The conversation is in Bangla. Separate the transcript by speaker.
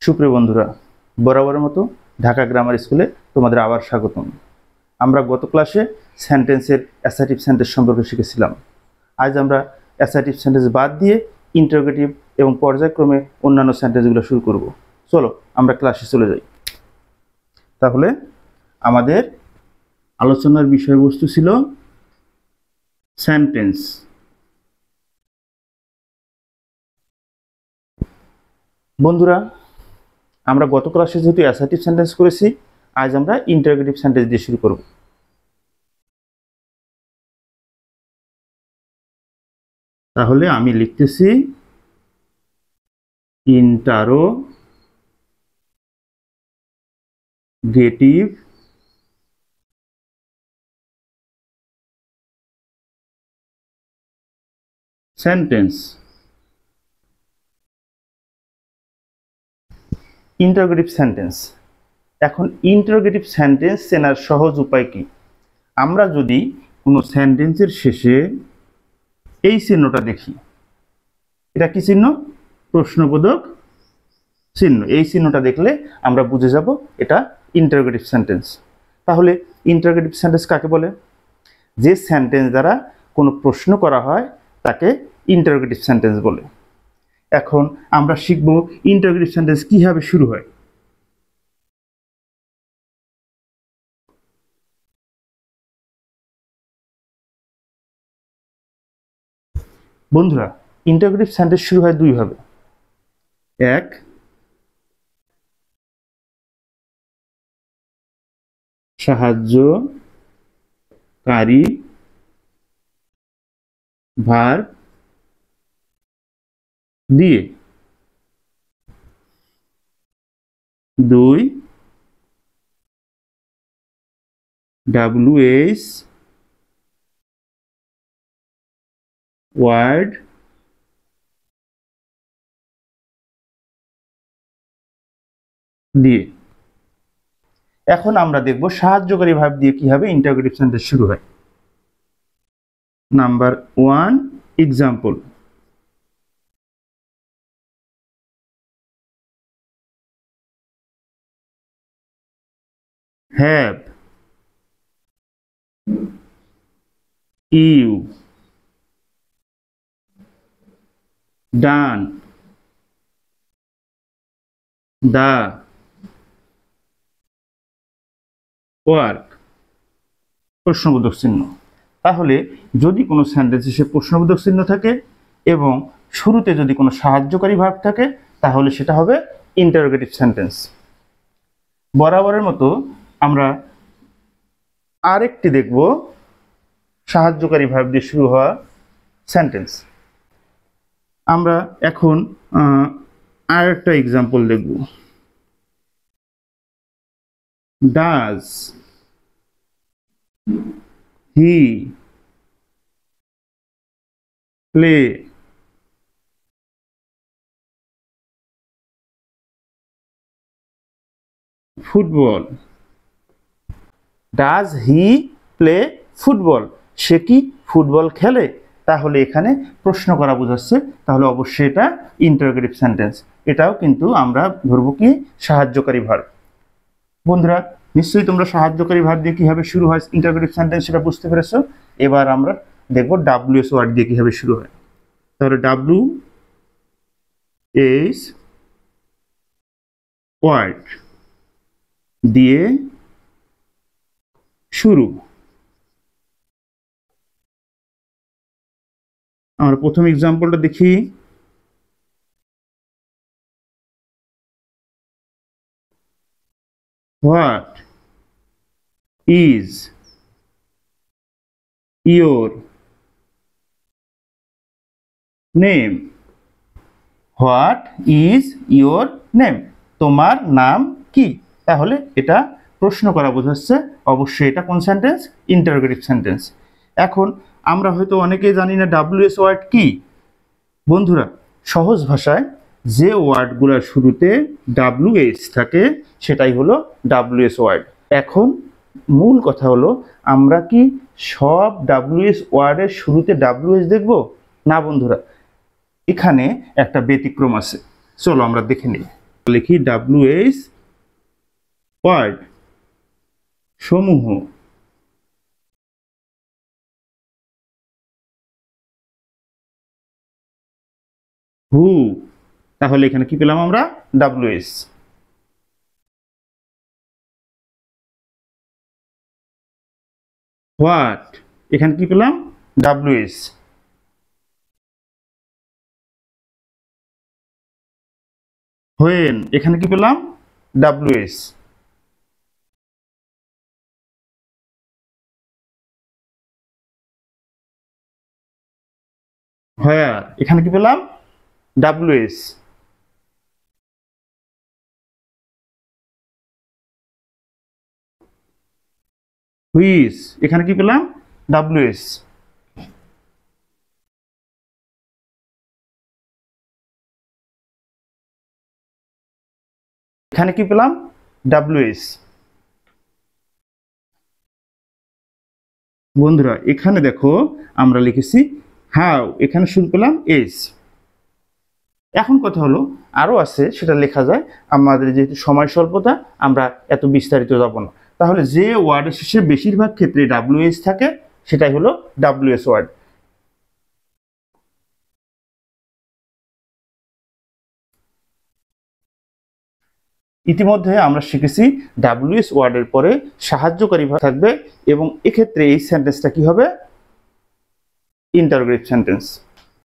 Speaker 1: সুপ্রিয় বন্ধুরা, বরাবরের মতো ঢাকা গ্রামার স্কুলে তোমাদের আবার স্বাগতম। আমরা গত ক্লাসে সেন্টেন্সের অ্যাসার্টিভ সেন্টেন্স সম্পর্কে শিখেছিলাম। আজ আমরা অ্যাসার্টিভ সেন্টেন্স বাদ দিয়ে ইন্টারোগেটিভ এবং পর্যায়ক্রমে অন্যান্য সেন্টেন্সগুলো শুরু করব। চলো আমরা ক্লাসে চলে যাই। তাহলে আমাদের আলোচনার বিষয়বস্তু ছিল সেন্টেন্স। বন্ধুরা, আমরা গত ক্লাসে যেহেতু অ্যাসার্টিভ সেন্টেন্স করেছি, আজ আমরা ইন্টারোগেটিভ সেন্টেন্স দিয়ে শুরু করব। তাহলে আমি লিখতেছি ইন্টারোগেটিভ সেন্টেন্স। Interrogative sentence. এখন ইন্টারোগেটিভ সেন্টেন্স চেনার সহজ উপায় কি? আমরা যদি কোনো সেন্টেন্সের শেষে এই চিহ্নটা দেখি, এটা কি চিহ্ন? প্রশ্নবোধক চিহ্ন। এই চিহ্নটা দেখলে আমরা বুঝে যাব এটা ইন্টারোগেটিভ সেন্টেন্স। তাহলে ইন্টারোগেটিভ সেন্টেন্স কাকে বলে? যে সেন্টেন্স দ্বারা কোনো প্রশ্ন করা হয় তাকে ইন্টারোগেটিভ সেন্টেন্স বলে। এখন আমরা শিখব ইন্টারোগেটিভ সেন্টেন্স কিভাবে শুরু হয়। বন্ধুরা, ইন্টারোগেটিভ সেন্টেন্স শুরু হয় দুইভাবে। এক, সাহায্যকারী ভার্ব দিয়ে। দুই, WH ওয়ার্ড দিয়ে। এখন আমরা দেখব সাহায্যকারী ভার্ব দিয়ে কিভাবে ইন্টারোগেটিভ সেন্টেন্স শুরু হয়। Number 1, example. Have you done the work? প্রশ্নবোধক চিহ্ন। তাহলে যদি কোনো সেন্টেন্সে সে প্রশ্নবোধক চিহ্ন থাকে এবং শুরুতে যদি কোনো সাহায্যকারী ভার্ব থাকে, তাহলে সেটা হবে ইন্টারোগেটিভ সেন্টেন্স। বরাবরের মতো আমরা আরেকটি দেখব সাহায্যকারী ভার্ব দিয়ে শুরু হওয়া সেন্টেন্স। আমরা এখন আরেকটা এক্সাম্পল দেখব। Does he play football? Does he play football? সে কি ফুটবল খেলে? তাহলে এখানে প্রশ্ন করা বোঝাচ্ছে, তাহলে অবশ্যই এটা ইন্টারোগেটিভ সেন্টেন্স। এটাও কিন্তু আমরা ধরবো কি সাহায্যকারী ভার্ব। বন্ধুরা, নিশ্চয়ই তোমরা সাহায্যকারী ভার্ব দিয়ে কিভাবে শুরু হয় ইন্টারোগেটিভ সেন্টেন্স সেটা বুঝতে পেরেছো। এবার আমরা দেখব WH ওয়ার্ড দিয়ে কিভাবে শুরু হয়। তাহলে WH ওয়ার্ড দিয়ে শুরু। আমরা প্রথম এক্সাম্পলটা দেখি। What is your name? What is your name? তোমার নাম কি? তাহলে এটা প্রশ্ন করা বোঝাচ্ছে, অবশ্যই এটা কোন সেন্টেন্স? Interrogative sentence. এখন আমরা হয়তো অনেকেই জানি না WH ওয়ার্ড কি। বন্ধুরা, সহজ ভাষায় যে ওয়ার্ডগুলোর শুরুতে WH থাকে সেটাই হলো WH ওয়ার্ড। এখন মূল কথা হলো, আমরা কি সব WH ওয়ার্ডের শুরুতে WH দেখব? না বন্ধুরা, এখানে একটা ব্যতিক্রম আছে। চলো আমরা দেখে নিই। লিখি WH ওয়ার্ড সমূহ। হু, তাহলে এখানে কি পেলাম আমরা? WH। হোয়াট, এখানে কি পেলাম? WH। হোয়েন, এখানে কি পেলাম? WH। হোয়ার, এখানে কি পেলাম? WH। হুইচ, এখানে কি পেলাম? WH। এখানে কি পেলাম? WH। বন্ধুরা এখানে দেখো আমরা লিখেছি হাউ, এখানে শুরু পেলাম এস। এখন কথা হলো আরো আছে, সেটা লেখা যায়, আমাদের যেহেতু সময় স্বল্পতা আমরা এত বিস্তারিত যাব না। তাহলে যে ওয়ার্ডের শেষে বেশিরভাগ ক্ষেত্রে WH থাকে সেটাই হলো WH ওয়ার্ড। ইতিমধ্যে আমরা শিখেছি WH ওয়ার্ডের পরে সাহায্যকারী ভার্ব থাকবে এবং এক্ষেত্রে এই সেন্টেন্সটা কি হবে? Interrogative sentence.